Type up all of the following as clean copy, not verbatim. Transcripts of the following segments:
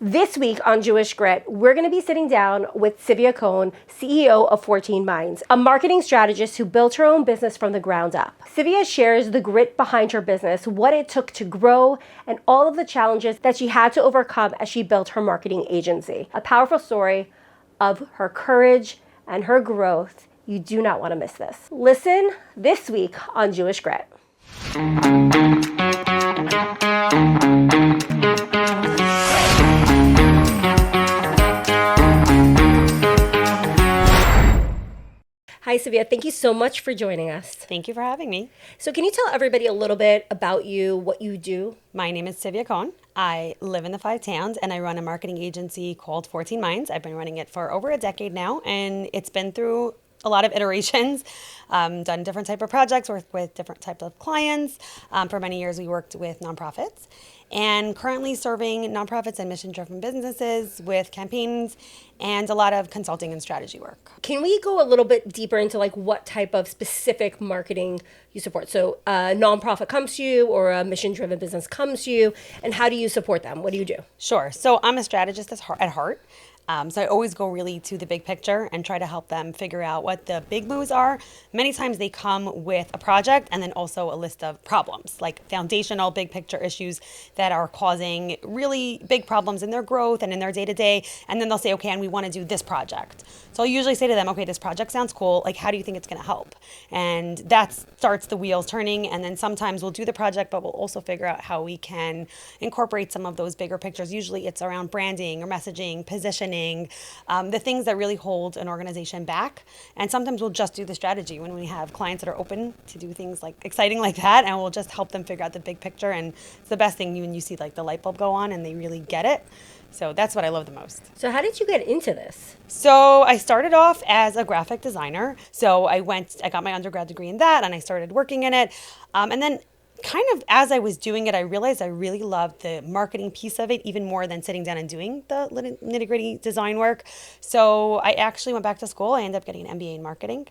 This week on Jewish Grit, we're going to be sitting down with Tzivia Cohen, CEO of 14 Minds, a marketing strategist who built her own business from the ground up. Tzivia shares the grit behind her business, what it took to grow, and all of the challenges that she had to overcome as she built her marketing agency. A powerful story of her courage and her growth. You do not want to miss this. Listen this week on Jewish Grit. Hi, Tzivia. Thank you so much for joining us. Thank you for having me. So can you tell everybody a little bit about you, what you do? My name is Tzivia Cohen. I live in the Five Towns and I run a marketing agency called 14 Minds. I've been running it for over a decade now, and it's been through a lot of iterations, done different type of projects, worked with different types of clients. For many years, we worked with nonprofits, and currently serving nonprofits and mission-driven businesses with campaigns and a lot of consulting and strategy work. Can we go a little bit deeper into like what type of specific marketing you support? So a nonprofit comes to you or a mission-driven business comes to you, and how do you support them? What do you do? Sure. So I'm a strategist at heart. So I always go really to the big picture and try to help them figure out what the big moves are. Many times they come with a project and then also a list of problems, like foundational big picture issues that are causing really big problems in their growth and in their day-to-day. And then they'll say, okay, and we want to do this project. So I'll usually say to them, okay, this project sounds cool. Like, how do you think it's going to help? And that starts the wheels turning. And then sometimes we'll do the project, but we'll also figure out how we can incorporate some of those bigger pictures. Usually it's around branding or messaging, positioning, the things that really hold an organization back. And sometimes we'll just do the strategy when we have clients that are open to do things like exciting like that, and we'll just help them figure out the big picture. And it's the best thing when you see like the light bulb go on and they really get it. So that's what I love the most. So how did you get into this? So I started off as a graphic designer. So I got my undergrad degree in that, and I started working in it. And then kind of as I was doing it, I realized I really loved the marketing piece of it even more than sitting down and doing the nitty-gritty design work. So I actually went back to school. I ended up getting an MBA in marketing.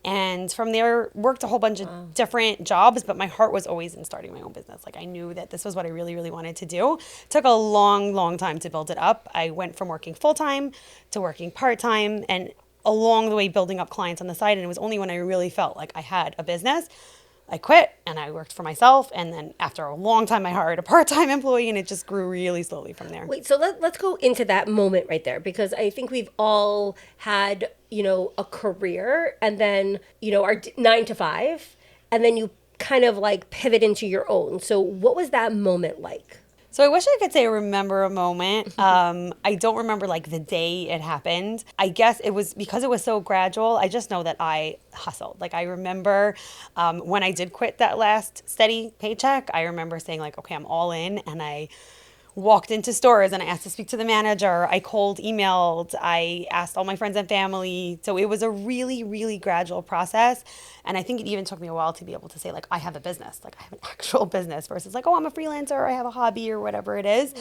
And from there, worked a whole bunch of different jobs, but my heart was always in starting my own business. Like, I knew that this was what I really, really wanted to do. It took a long, long time to build it up. I went from working full-time to working part-time, and along the way building up clients on the side. And it was only when I really felt like I had a business, I quit and I worked for myself. And then after a long time, I hired a part-time employee, and it just grew really slowly from there. Wait, so let's go into that moment right there, because I think we've all had, a career and then, our 9 to 5, and then you kind of like pivot into your own. So what was that moment like? So I wish I could say I remember a moment. I don't remember like the day it happened. I guess it was because it was so gradual. I just know that I hustled. Like, I remember when I did quit that last steady paycheck, I remember saying like, okay, I'm all in. And I walked into stores and I asked to speak to the manager. I cold emailed. I asked all my friends and family. So it was a really, really gradual process. And I think it even took me a while to be able to say, like, I have a business. Like, I have an actual business versus like, oh, I'm a freelancer. I have a hobby or whatever it is.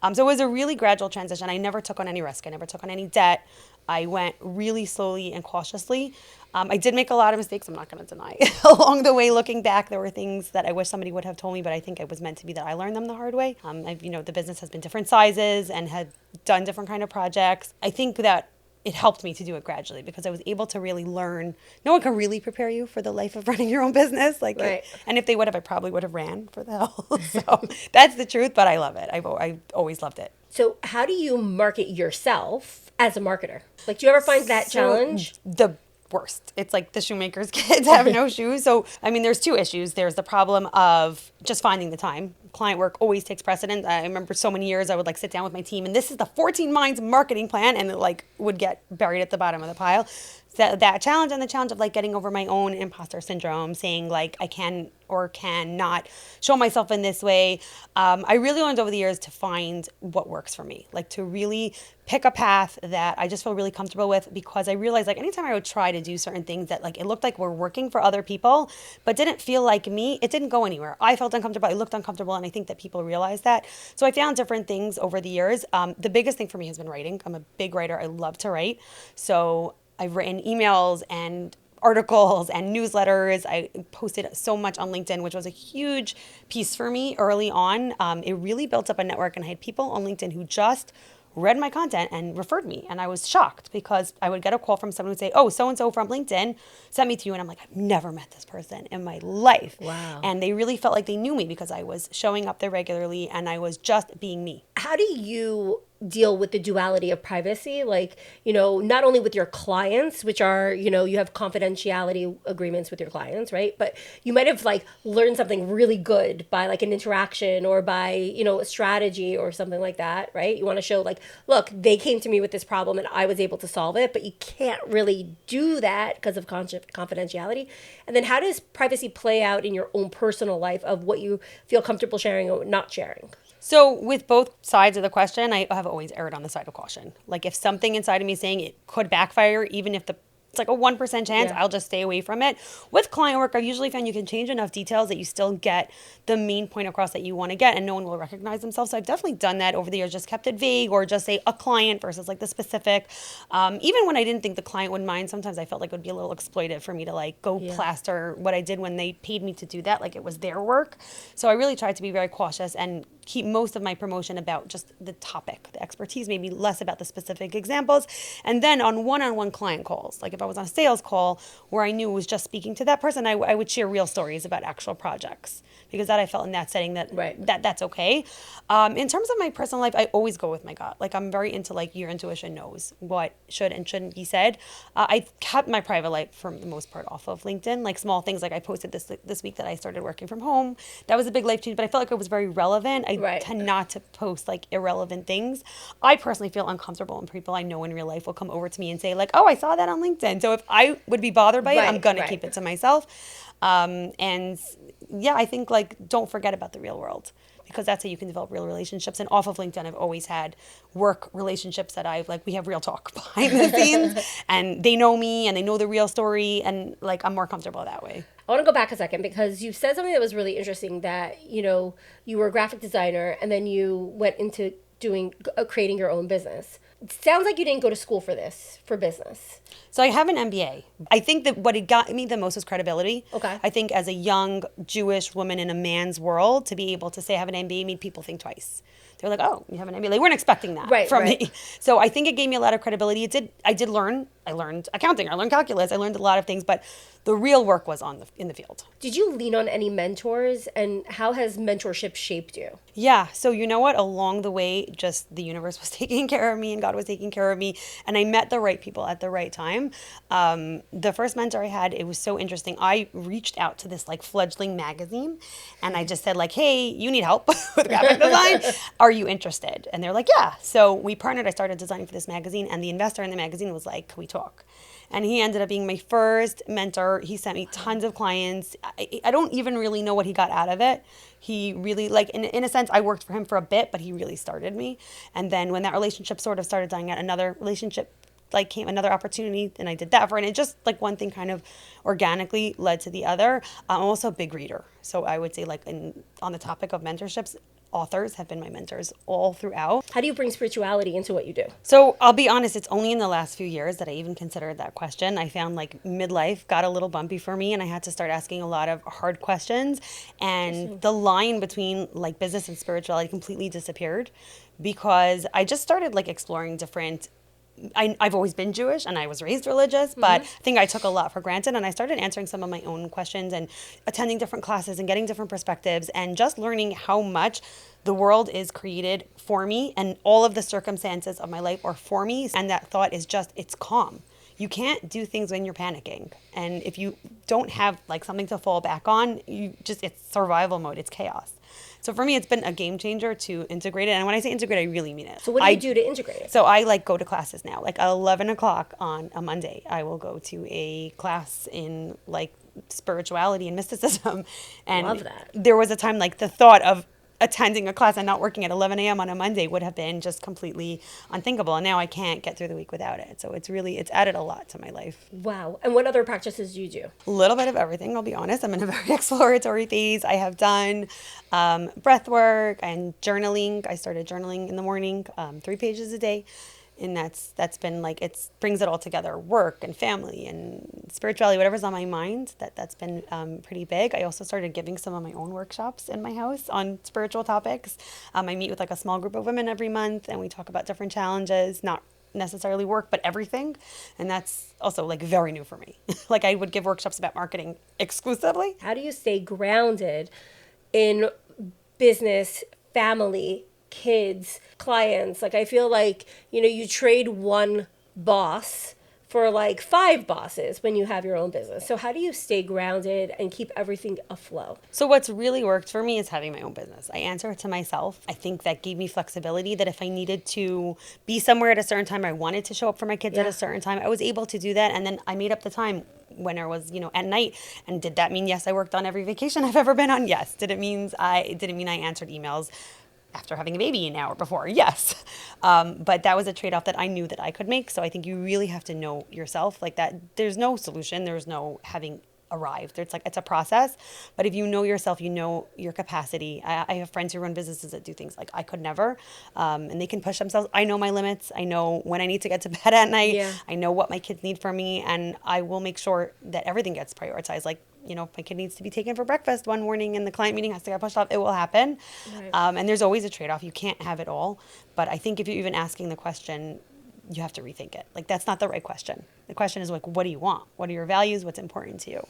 Right. So it was a really gradual transition. I never took on any risk. I never took on any debt. I went really slowly and cautiously. I did make a lot of mistakes, I'm not going to deny. Along the way, looking back, there were things that I wish somebody would have told me, but I think it was meant to be that I learned them the hard way. The business has been different sizes and had done different kind of projects. I think that it helped me to do it gradually because I was able to really learn. No one can really prepare you for the life of running your own business. Right. And if they would have, I probably would have ran for the hell. So that's the truth, but I love it. I've always loved it. So how do you market yourself as a marketer? Like, do you ever find that challenge? The worst. It's like the shoemaker's kids have no shoes. So, there's two issues. There's the problem of just finding the time. Client work always takes precedence. I remember so many years I would like sit down with my team and this is the 14 Minds marketing plan, and it like would get buried at the bottom of the pile. That challenge, and the challenge of like getting over my own imposter syndrome, saying like I can or cannot show myself in this way. I really learned over the years to find what works for me, like to really pick a path that I just feel really comfortable with, because I realized like anytime I would try to do certain things that like it looked like were working for other people but didn't feel like me, it didn't go anywhere. I felt uncomfortable, I looked uncomfortable, and I think that people realize that. So I found different things over the years. The biggest thing for me has been writing. I'm a big writer. I love to write. So I've written emails and articles and newsletters. I posted so much on LinkedIn, which was a huge piece for me early on. It really built up a network, and I had people on LinkedIn who just read my content and referred me. And I was shocked because I would get a call from someone who would say, oh, so-and-so from LinkedIn sent me to you. And I'm like, I've never met this person in my life. Wow. And they really felt like they knew me because I was showing up there regularly and I was just being me. How do you deal with the duality of privacy? Like, not only with your clients, which are, you have confidentiality agreements with your clients, right? But you might have like learned something really good by like an interaction or by, a strategy or something like that, right? You want to show like, look, they came to me with this problem and I was able to solve it, but you can't really do that because of confidentiality. And then how does privacy play out in your own personal life of what you feel comfortable sharing or not sharing? So with both sides of the question, I have always erred on the side of caution. Like if something inside of me is saying it could backfire, even if it's like a 1% chance, I'll just stay away from it. With client work, I've usually found you can change enough details that you still get the main point across that you want to get and no one will recognize themselves. So I've definitely done that over the years, just kept it vague or just say a client versus like the specific. Even when I didn't think the client would mind, sometimes I felt like it would be a little exploitive for me to like go plaster what I did when they paid me to do that, like it was their work. So I really tried to be very cautious and keep most of my promotion about just the topic, the expertise, maybe less about the specific examples. And then on one-on-one client calls, like if I was on a sales call where I knew it was just speaking to that person, I would share real stories about actual projects because that I felt in that setting that's okay. In terms of my personal life, I always go with my gut. Like I'm very into like your intuition knows what should and shouldn't be said. I kept my private life for the most part off of LinkedIn, like small things like I posted this week that I started working from home. That was a big life change, but I felt like it was very relevant. I tend not to post like irrelevant things. I personally feel uncomfortable when people I know in real life will come over to me and say like, oh, I saw that on LinkedIn. So if I would be bothered by it, I'm going to keep it to myself. And yeah, I think like don't forget about the real world because that's how you can develop real relationships. And off of LinkedIn, I've always had work relationships that we have real talk behind the scenes and they know me and they know the real story and like I'm more comfortable that way. I want to go back a second because you said something that was really interesting that, you were a graphic designer and then you went into creating your own business. It sounds like you didn't go to school for business. So I have an MBA. I think that what it got me the most was credibility. Okay. I think as a young Jewish woman in a man's world, to be able to say I have an MBA made people think twice. They were like, oh, you have an MBA. They weren't expecting that from me. So I think it gave me a lot of credibility. I learned accounting. I learned calculus. I learned a lot of things, but the real work was in the field. Did you lean on any mentors and how has mentorship shaped you? Yeah. So you know what? Along the way, just the universe was taking care of me and God was taking care of me. And I met the right people at the right time. The first mentor I had, it was so interesting. I reached out to this like fledgling magazine and I just said like, hey, you need help with graphic design. Are you interested? And they're like, yeah. So we partnered. I started designing for this magazine and the investor in the magazine was like, can we talk? And he ended up being my first mentor. He sent me tons of clients. I don't even really know what he got out of it. He really, like, in a sense, I worked for him for a bit, but he really started me. And then when that relationship sort of started dying out, another relationship came, another opportunity, and I did that for it. And it just, like, one thing kind of organically led to the other. I'm also a big reader. So I would say, like, on the topic of mentorships, authors have been my mentors all throughout. How do you bring spirituality into what you do? So I'll be honest, it's only in the last few years that I even considered that question. I found like midlife got a little bumpy for me and I had to start asking a lot of hard questions. And the line between like business and spirituality completely disappeared because I just started like exploring different I've always been Jewish and I was raised religious, but I think I took a lot for granted and I started answering some of my own questions and attending different classes and getting different perspectives and just learning how much the world is created for me and all of the circumstances of my life are for me. And that thought is just, it's calm. You can't do things when you're panicking. And if you don't have like something to fall back on, it's survival mode, it's chaos. So for me, it's been a game changer to integrate it. And when I say integrate, I really mean it. So what do you do to integrate it? So I like go to classes now. Like at 11 o'clock on a Monday, I will go to a class in like spirituality and mysticism. And love that. There was a time like the thought of attending a class and not working at 11 a.m. on a Monday would have been just completely unthinkable. And now I can't get through the week without it. So it's added a lot to my life. Wow. And what other practices do you do? A little bit of everything, I'll be honest. I'm in a very exploratory phase. I have done breath work and journaling. I started journaling in the morning, 3 pages a day. And that's been like, it brings it all together, work and family and spirituality, whatever's on my mind, that's been pretty big. I also started giving some of my own workshops in my house on spiritual topics. I meet with like a small group of women every month, and we talk about different challenges, not necessarily work, but everything. And that's also like very new for me. Like I would give workshops about marketing exclusively. How do you stay grounded in business, family, kids, clients? Like I feel like, you trade one boss for like 5 bosses when you have your own business. So how do you stay grounded and keep everything afloat? So what's really worked for me is having my own business. I answer it to myself. I think that gave me flexibility, that if I needed to be somewhere at a certain time, or I wanted to show up for my kids at a certain time, I was able to do that. And then I made up the time when I was, at night. And did that mean, yes, I worked on every vacation I've ever been on? Yes. Did it mean I answered emails after having a baby an hour before? Yes. But that was a trade-off that I knew that I could make. So I think you really have to know yourself like that. There's no solution. There's no having arrived. It's a process. But if you know yourself, you know your capacity. I have friends who run businesses that do things like I could never, and they can push themselves. I know my limits. I know when I need to get to bed at night. Yeah. I know what my kids need from me, and I will make sure that everything gets prioritized. Like, if my kid needs to be taken for breakfast one morning and the client meeting has to get pushed off, it will happen. Right. And there's always a trade-off. You can't have it all. But I think if you're even asking the question, you have to rethink it. Like, that's not the right question. The question is like, what do you want? What are your values? What's important to you?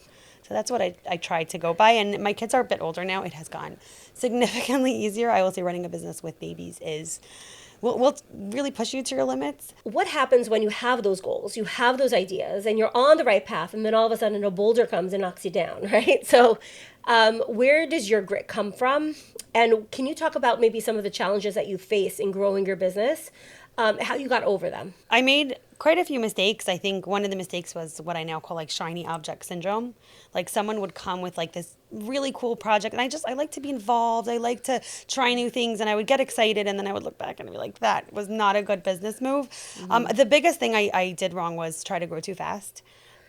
So that's what I tried to go by. And my kids are a bit older now. It has gone significantly easier. I will say running a business with babies will really push you to your limits. What happens when you have those goals, you have those ideas, and you're on the right path, and then all of a sudden a boulder comes and knocks you down, right? So where does your grit come from? And can you talk about maybe some of the challenges that you face in growing your business, how you got over them? I made quite a few mistakes. I think one of the mistakes was what I now call like shiny object syndrome. Like someone would come with like this really cool project, and I like to be involved. I like to try new things, and I would get excited, and then I would look back and be like, that was not a good business move. Mm-hmm. The biggest thing I did wrong was try to grow too fast.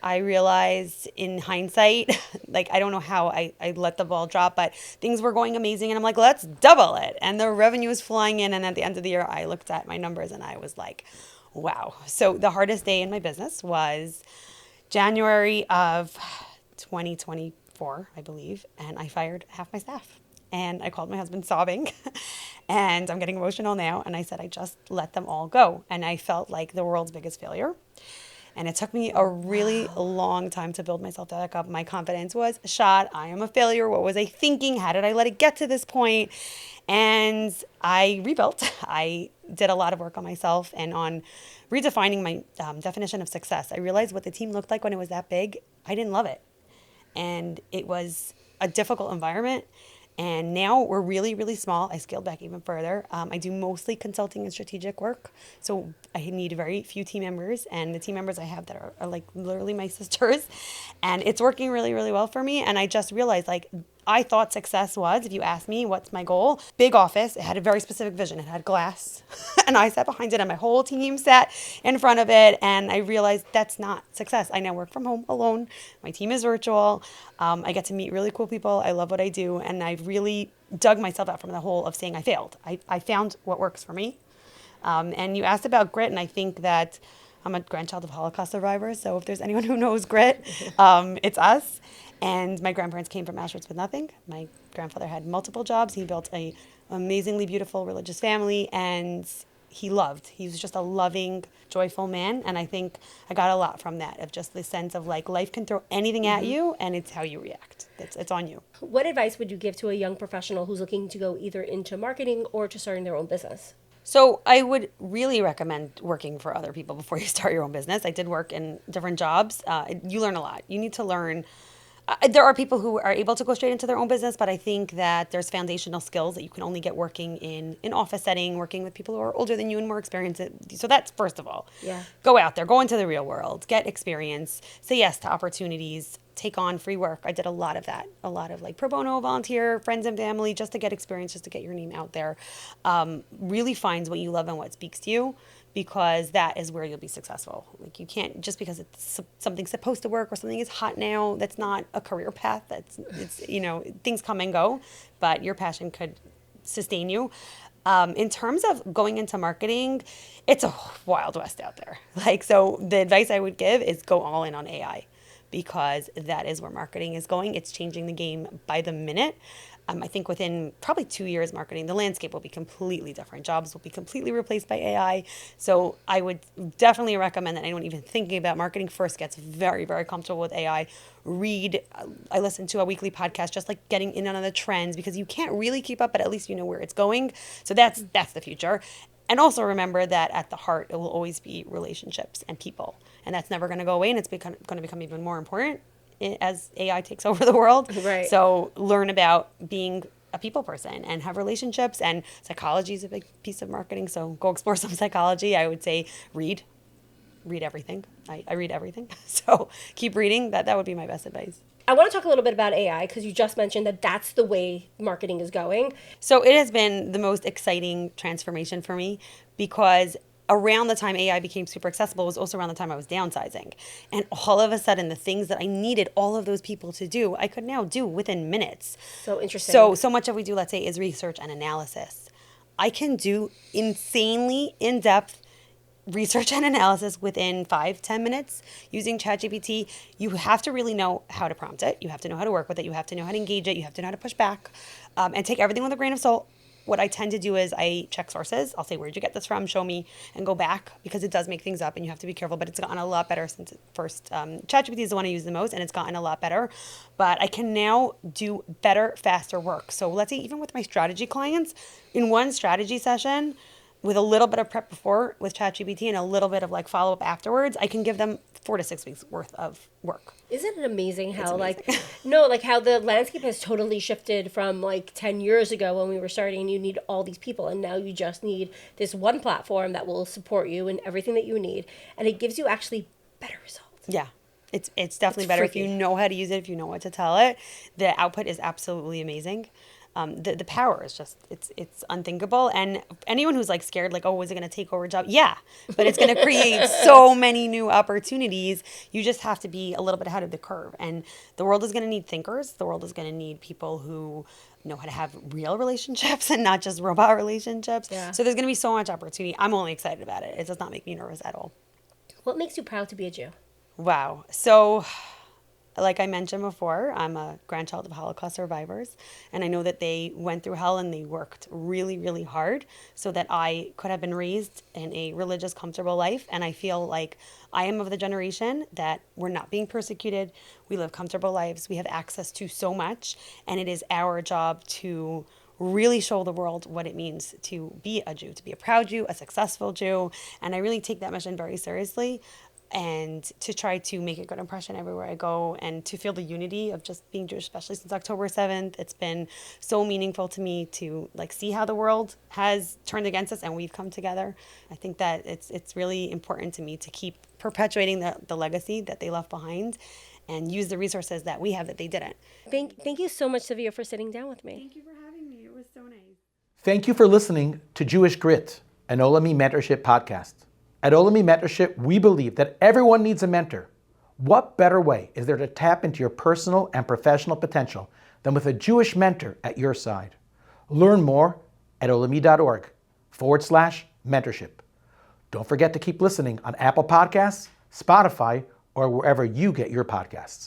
I realized in hindsight, like, I don't know how I let the ball drop, but things were going amazing. And I'm like, let's double it. And the revenue was flying in. And at the end of the year, I looked at my numbers and I was like, wow. So the hardest day in my business was January of 2024, I believe. And I fired half my staff. And I called my husband sobbing. And I'm getting emotional now. And I said, I just let them all go. And I felt like the world's biggest failure. And it took me a really long time to build myself back up. My confidence was shot. I am a failure. What was I thinking? How did I let it get to this point? And I rebuilt. I did a lot of work on myself and on redefining my definition of success. I realized what the team looked like when it was that big. I didn't love it. And it was a difficult environment. And now we're really, really small. I scaled back even further. I do mostly consulting and strategic work. So I need very few team members. And the team members I have that are like literally my sisters. And it's working really, really well for me. And I just realized, like, I thought success was, if you ask me what's my goal, big office. It had a very specific vision. It had glass. And I sat behind it and my whole team sat in front of it. And I realized that's not success. I now work from home alone. My team is virtual. I get to meet really cool people. I love what I do. And I've really dug myself out from the hole of saying I failed. I found what works for me. And you asked about grit, and I think that I'm a grandchild of Holocaust survivors. So if there's anyone who knows grit, it's us. And my grandparents came from Auschwitz with nothing. My grandfather had multiple jobs. He built an amazingly beautiful religious family, and he was just a loving, joyful man. And I think I got a lot from that, of just the sense of like life can throw anything at you, and it's how you react. It's on you. What advice would you give to a young professional who's looking to go either into marketing or to starting their own business? So I would really recommend working for other people before you start your own business. I did work in different jobs. You learn a lot. You need to learn. There are people who are able to go straight into their own business, but I think that there's foundational skills that you can only get working in an office setting, working with people who are older than you and more experienced. So that's first of all. Yeah. Go out there, go into the real world, get experience, say yes to opportunities, take on free work. I did a lot of that, a lot of like pro bono, volunteer, friends and family, just to get experience, just to get your name out there. Really find what you love and what speaks to you, because that is where you'll be successful. Like, you can't, just because it's something's supposed to work or something is hot now, that's not a career path. It's things come and go, but your passion could sustain you. In terms of going into marketing, it's a wild west out there. So the advice I would give is go all in on AI, because that is where marketing is going. It's changing the game by the minute. I think within probably 2 years, marketing, the landscape will be completely different. Jobs will be completely replaced by AI. So I would definitely recommend that anyone even thinking about marketing first gets very, very comfortable with AI. Read, I listen to a weekly podcast, just like getting in on the trends, because you can't really keep up, but at least you know where it's going. So that's the future. And also remember that at the heart, it will always be relationships and people. And that's never going to go away. And it's going to become even more important as AI takes over the world. Right. So learn about being a people person and have relationships, and psychology is a big piece of marketing. So go explore some psychology. I would say read everything. I read everything. So keep reading. That would be my best advice. I want to talk a little bit about AI, because you just mentioned that that's the way marketing is going. So it has been the most exciting transformation for me, because around the time AI became super accessible was also around the time I was downsizing. And all of a sudden, the things that I needed all of those people to do, I could now do within minutes. So interesting. So much of what we do, let's say, is research and analysis. I can do insanely in-depth research and analysis within 5-10 minutes using ChatGPT. You have to really know how to prompt it. You have to know how to work with it. You have to know how to engage it. You have to know how to push back, and take everything with a grain of salt. What I tend to do is I check sources. I'll say, where'd you get this from? Show me, and go back, because it does make things up and you have to be careful. But it's gotten a lot better since it first. ChatGPT is the one I use the most, and it's gotten a lot better. But I can now do better, faster work. So let's say even with my strategy clients, in one strategy session, with a little bit of prep before with ChatGPT and a little bit of follow-up afterwards, I can give them 4 to 6 weeks worth of work. Isn't it amazing how amazing. how the landscape has totally shifted from 10 years ago when we were starting, you need all these people, and now you just need this one platform that will support you in everything that you need, and it gives you actually better results. Yeah. It's definitely better if you know how to use it, if you know what to tell it. The output is absolutely amazing. The power is just, it's unthinkable. And anyone who's scared, oh, is it going to take over a job? Yeah, but it's going to create so many new opportunities. You just have to be a little bit ahead of the curve. And the world is going to need thinkers. The world is going to need people who know how to have real relationships and not just robot relationships. Yeah. So there's going to be so much opportunity. I'm only excited about it. It does not make me nervous at all. What makes you proud to be a Jew? Wow. So, like I mentioned before, I'm a grandchild of Holocaust survivors, and I know that they went through hell and they worked really, really hard so that I could have been raised in a religious, comfortable life. And I feel like I am of the generation that we're not being persecuted. We live comfortable lives. We have access to so much, and it is our job to really show the world what it means to be a Jew, to be a proud Jew, a successful Jew. And I really take that mission very seriously, and to try to make a good impression everywhere I go, and to feel the unity of just being Jewish, especially since October 7th. It's been so meaningful to me to see how the world has turned against us and we've come together. I think that it's really important to me to keep perpetuating the legacy that they left behind, and use the resources that we have that they didn't. Thank you so much, Tzivia, for sitting down with me. Thank you for having me. It was so nice. Thank you for listening to Jewish Grit, an Olami Mentorship podcast. At Olami Mentorship, we believe that everyone needs a mentor. What better way is there to tap into your personal and professional potential than with a Jewish mentor at your side? Learn more at olami.org/mentorship. Don't forget to keep listening on Apple Podcasts, Spotify, or wherever you get your podcasts.